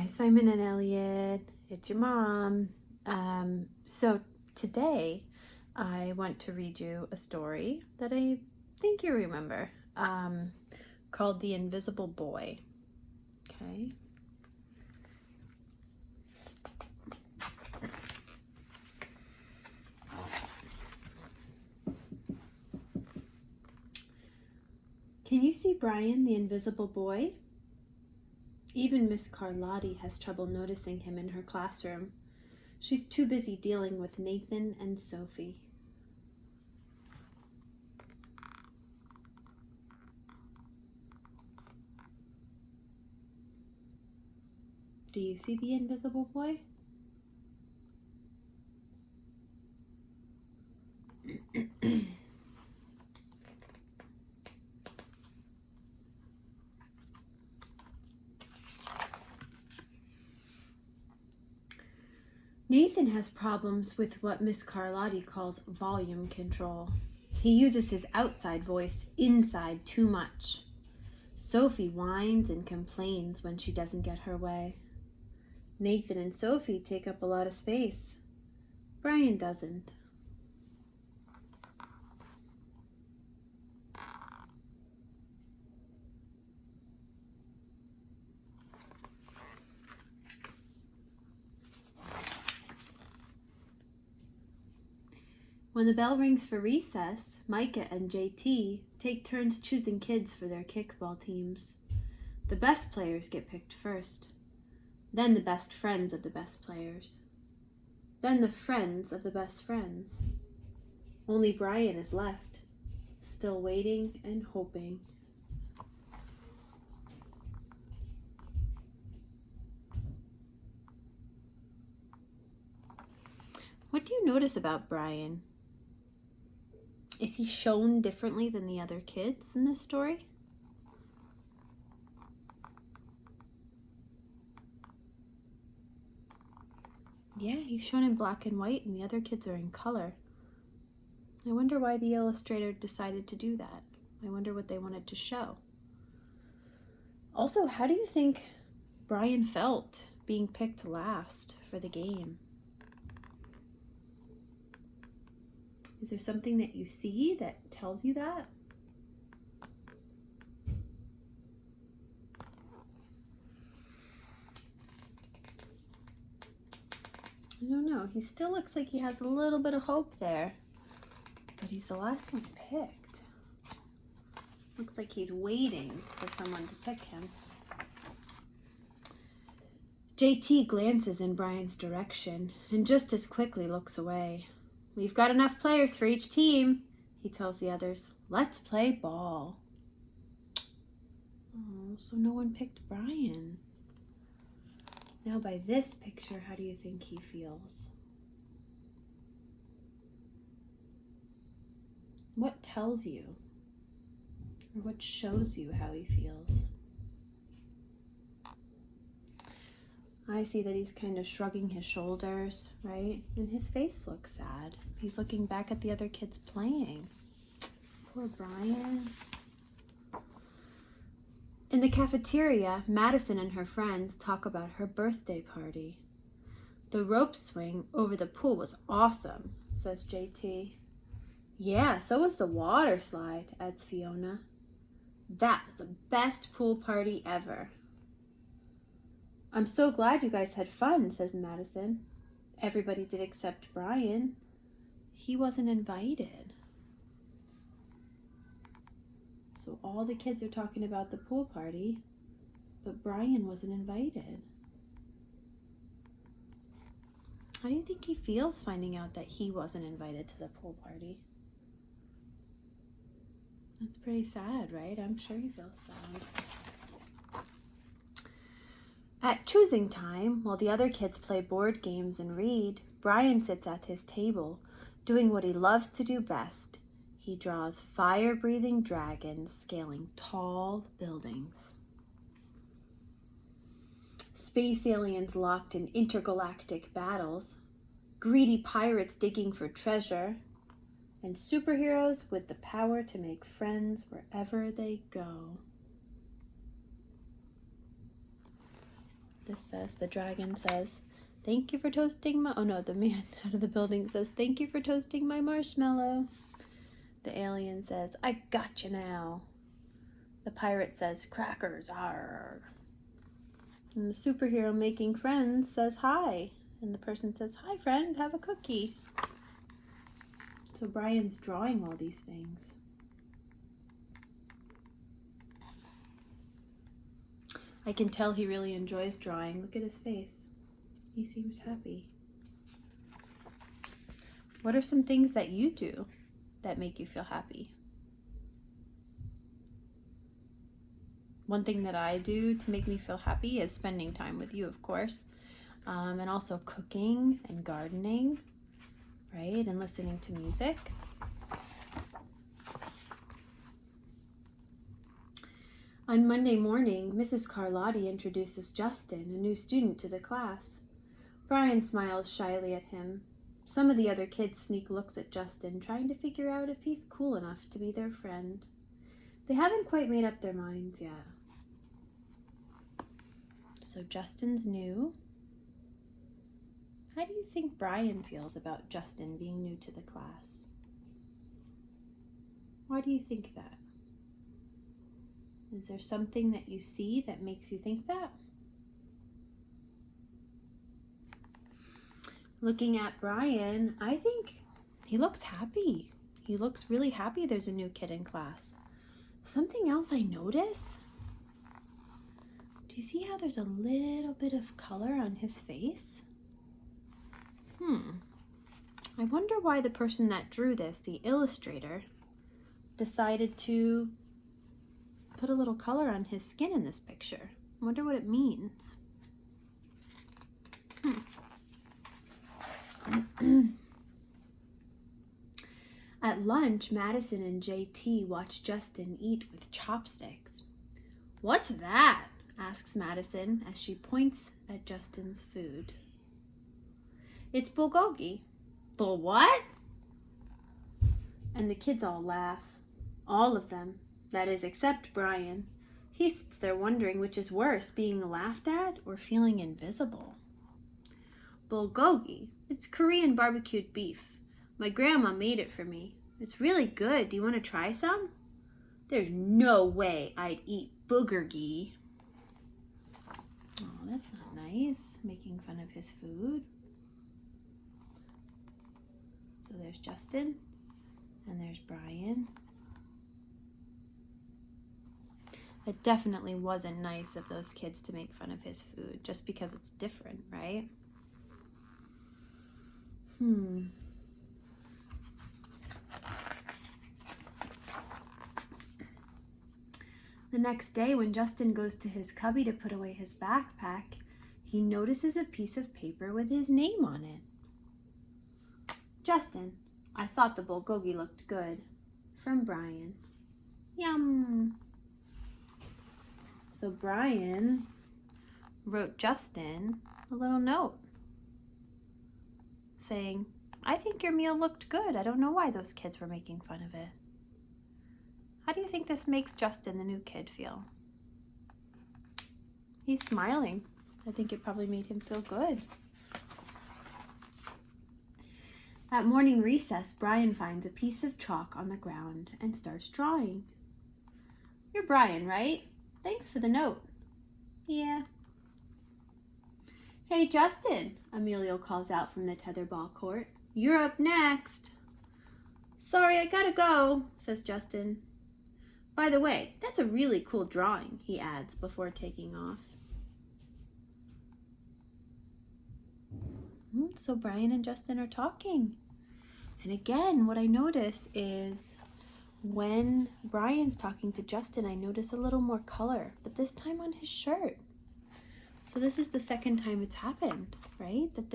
Hi, Simon and Elliot. It's your mom. So today I want to read you a story that I think you remember, called The Invisible Boy. Okay. Can you see Brian, the invisible boy? Even Miss Carlotti has trouble noticing him in her classroom. She's too busy dealing with Nathan and Sophie. Do you see the invisible boy? Nathan has problems with what Miss Carlotti calls volume control. He uses his outside voice inside too much. Sophie whines and complains when she doesn't get her way. Nathan and Sophie take up a lot of space. Brian doesn't. When the bell rings for recess, Micah and JT take turns choosing kids for their kickball teams. The best players get picked first, then the best friends of the best players, then the friends of the best friends. Only Brian is left, still waiting and hoping. What do you notice about Brian? Is he shown differently than the other kids in this story? Yeah, he's shown in black and white and the other kids are in color. I wonder why the illustrator decided to do that. I wonder what they wanted to show. Also, how do you think Brian felt being picked last for the game? Is there something that you see that tells you that? I don't know. He still looks like he has a little bit of hope there, but he's the last one picked. Looks like he's waiting for someone to pick him. JT glances in Brian's direction and just as quickly looks away. We've got enough players for each team, he tells the others. Let's play ball. Oh, so no one picked Brian. Now by this picture, how do you think he feels? What tells you? Or what shows you how he feels? I see that he's kind of shrugging his shoulders, right? And his face looks sad. He's looking back at the other kids playing. Poor Brian. In the cafeteria, Madison and her friends talk about her birthday party. The rope swing over the pool was awesome, says JT. Yeah, so was the water slide, adds Fiona. That was the best pool party ever. I'm so glad you guys had fun, says Madison. Everybody did except Brian. He wasn't invited. So all the kids are talking about the pool party, but Brian wasn't invited. How do you think he feels finding out that he wasn't invited to the pool party? That's pretty sad, right? I'm sure he feels sad. At choosing time, while the other kids play board games and read, Brian sits at his table, doing what he loves to do best. He draws fire-breathing dragons scaling tall buildings. Space aliens locked in intergalactic battles, greedy pirates digging for treasure, and superheroes with the power to make friends wherever they go. this says. The dragon says, "Thank you for toasting my..." Oh no, the man out of the building says, "Thank you for toasting my marshmallow." The alien says, "I got you now." The pirate says, "Crackers, arr." And the superhero making friends says, "Hi." And the person says, "Hi, friend, have a cookie." So Brian's drawing all these things. I can tell he really enjoys drawing. Look at his face. He seems happy. What are some things that you do that make you feel happy? One thing that I do to make me feel happy is spending time with you, of course, and also cooking and gardening, right? And listening to music. On Monday morning, Mrs. Carlotti introduces Justin, a new student, to the class. Brian smiles shyly at him. Some of the other kids sneak looks at Justin, trying to figure out if he's cool enough to be their friend. They haven't quite made up their minds yet. So Justin's new. How do you think Brian feels about Justin being new to the class? Why do you think that? Is there something that you see that makes you think that? Looking at Brian, I think he looks happy. He looks really happy there's a new kid in class. Something else I notice? Do you see how there's a little bit of color on his face? I wonder why the person that drew this, the illustrator, decided to put a little color on his skin in this picture. I wonder what it means. At lunch, Madison and JT watch Justin eat with chopsticks. "What's that?" asks Madison as she points at Justin's food. "It's bulgogi." "Bul what?" And the kids all laugh. All of them. That is, except Brian. He sits there wondering which is worse, being laughed at or feeling invisible. "Bulgogi. It's Korean barbecued beef. My grandma made it for me. It's really good. Do you want to try some?" "There's no way I'd eat boogergi." Oh, that's not nice, making fun of his food. So there's Justin, and there's Brian. It definitely wasn't nice of those kids to make fun of his food, just because it's different, right? The next day, when Justin goes to his cubby to put away his backpack, he notices a piece of paper with his name on it. "Justin, I thought the bulgogi looked good." From Brian. Yum. So Brian wrote Justin a little note saying, "I think your meal looked good. I don't know why those kids were making fun of it." How do you think this makes Justin, the new kid, feel? He's smiling. I think it probably made him feel good. At morning recess, Brian finds a piece of chalk on the ground and starts drawing. "You're Brian, right? Thanks for the note." "Yeah." "Hey, Justin," Emilio calls out from the tetherball court. "You're up next." "Sorry, I gotta go," says Justin. "By the way, that's a really cool drawing," he adds before taking off. So Brian and Justin are talking. And again, what I notice is when Brian's talking to Justin, I notice a little more color, but this time on his shirt. So this is the second time it's happened, right? That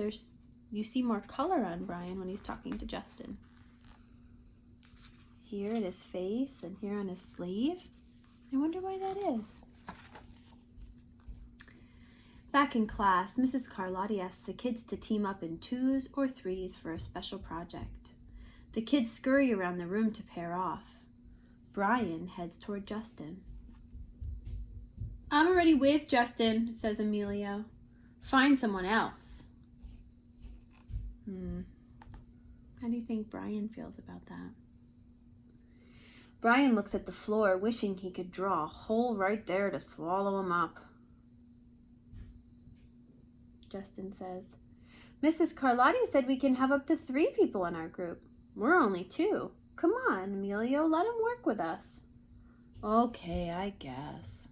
you see more color on Brian when he's talking to Justin. Here at his face and here on his sleeve. I wonder why that is. Back in class, Mrs. Carlotti asks the kids to team up in 2s or 3s for a special project. The kids scurry around the room to pair off. Brian heads toward Justin. "I'm already with Justin," says Emilio. find someone else. How do you think Brian feels about that? Brian looks at the floor, wishing he could draw a hole right there to swallow him up. Justin says, Mrs. Carlotti said we can have up to 3 people in our group. We're only 2. Come on, Emilio, let him work with us. Okay, I guess.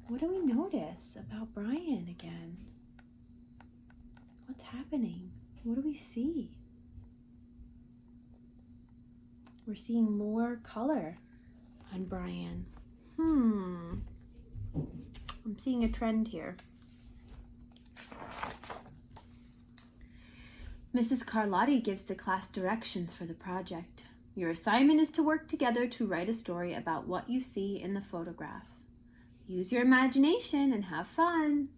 What do we notice about Brian again? What's happening? What do we see? We're seeing more color on Brian. I'm seeing a trend here. Mrs. Carlotti gives the class directions for the project. Your assignment is to work together to write a story about what you see in the photograph. Use your imagination and have fun.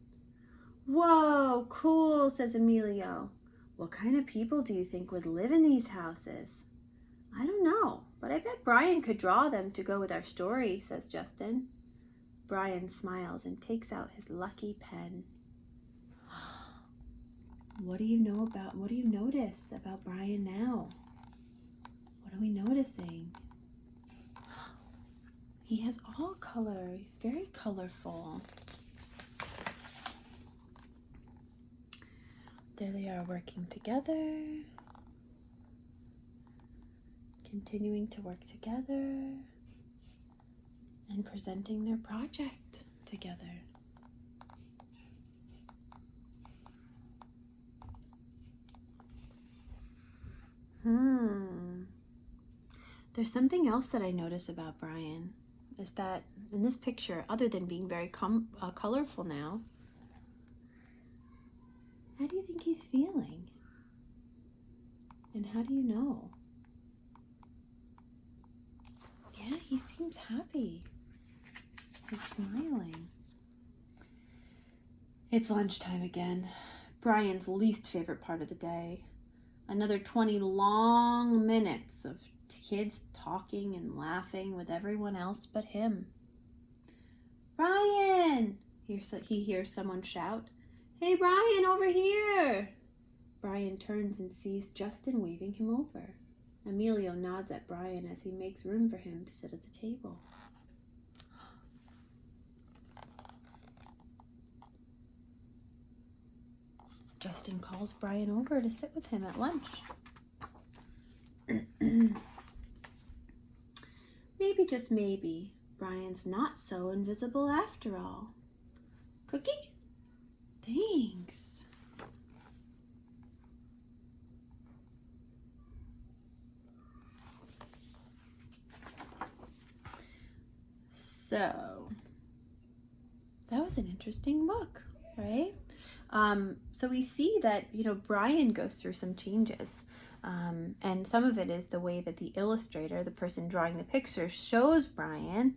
Whoa, cool, says Emilio. What kind of people do you think would live in these houses? I don't know, but I bet Brian could draw them to go with our story, says Justin. Brian smiles and takes out his lucky pen. What do you notice about Brian now? What are we noticing? He has all color. He's very colorful. There they are working together. Continuing to work together and presenting their project together. There's something else that I notice about Brian, is that in this picture, other than being very colorful now, how do you think he's feeling? And how do you know? Yeah, he seems happy. He's smiling. It's lunchtime again. Brian's least favorite part of the day. Another 20 long minutes of kids talking and laughing with everyone else but him. Brian! He hears someone shout. Hey, Brian, over here! Brian turns and sees Justin waving him over. Emilio nods at Brian as he makes room for him to sit at the table. Justin calls Brian over to sit with him at lunch. Maybe, just maybe, Brian's not so invisible after all. Cookie? Thanks. So, that was an interesting book, right? So we see that, Brian goes through some changes. And some of it is the way that the illustrator, the person drawing the picture, shows Brian,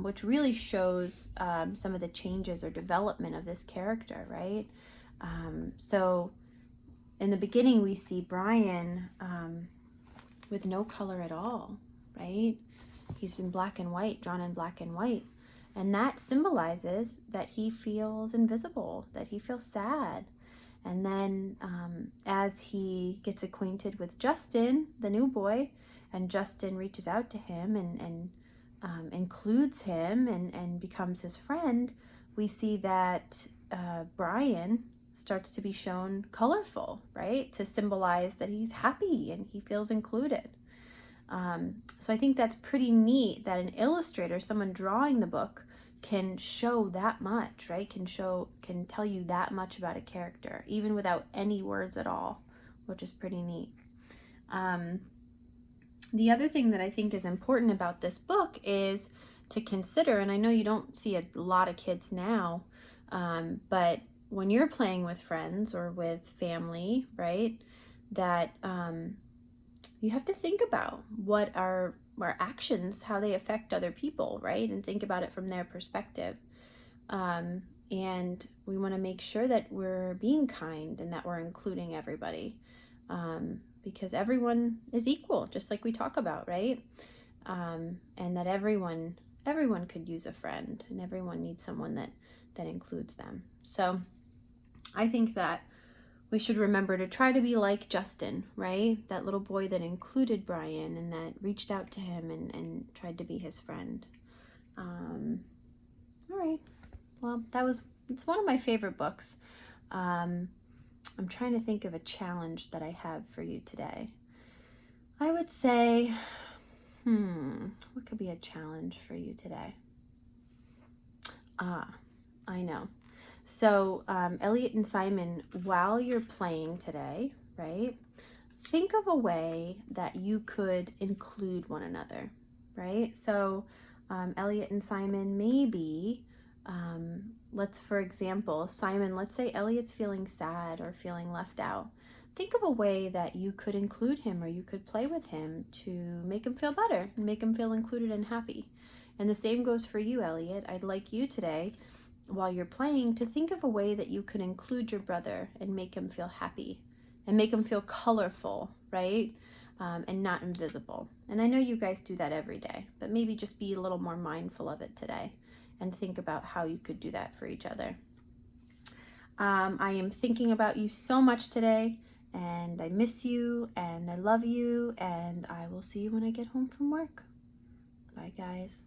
which really shows some of the changes or development of this character, right? So in the beginning, we see Brian with no color at all, right? He's in black and white, drawn in black and white. And that symbolizes that he feels invisible, that he feels sad. And then as he gets acquainted with Justin, the new boy, and Justin reaches out to him and includes him and becomes his friend, we see that Brian starts to be shown colorful, right? To symbolize that he's happy and he feels included. So I think that's pretty neat that an illustrator, someone drawing the book, can show that much, right? Can tell you that much about a character, even without any words at all, which is pretty neat. The other thing that I think is important about this book is to consider, and I know you don't see a lot of kids now, but when you're playing with friends or with family, right, that you have to think about what our actions, how they affect other people, right? And think about it from their perspective. And we want to make sure that we're being kind and that we're including everybody, because everyone is equal, just like we talk about, right? And that everyone could use a friend, and everyone needs someone that includes them. So I think that we should remember to try to be like Justin, right? That little boy that included Brian and that reached out to him and tried to be his friend. All right. Well, it's one of my favorite books. I'm trying to think of a challenge that I have for you today. I would say, what could be a challenge for you today? I know. So, Elliot and Simon, while you're playing today, right, think of a way that you could include one another, right? So, Elliot and Simon, maybe, for example, Simon, let's say Elliot's feeling sad or feeling left out. Think of a way that you could include him or you could play with him to make him feel better and make him feel included and happy. And the same goes for you, Elliot. I'd like you today, while you're playing, to think of a way that you could include your brother and make him feel happy and make him feel colorful, right? And not invisible. And I know you guys do that every day, but maybe just be a little more mindful of it today and think about how you could do that for each other. I am thinking about you so much today, and I miss you, and I love you, and I will see you when I get home from work. Bye, guys.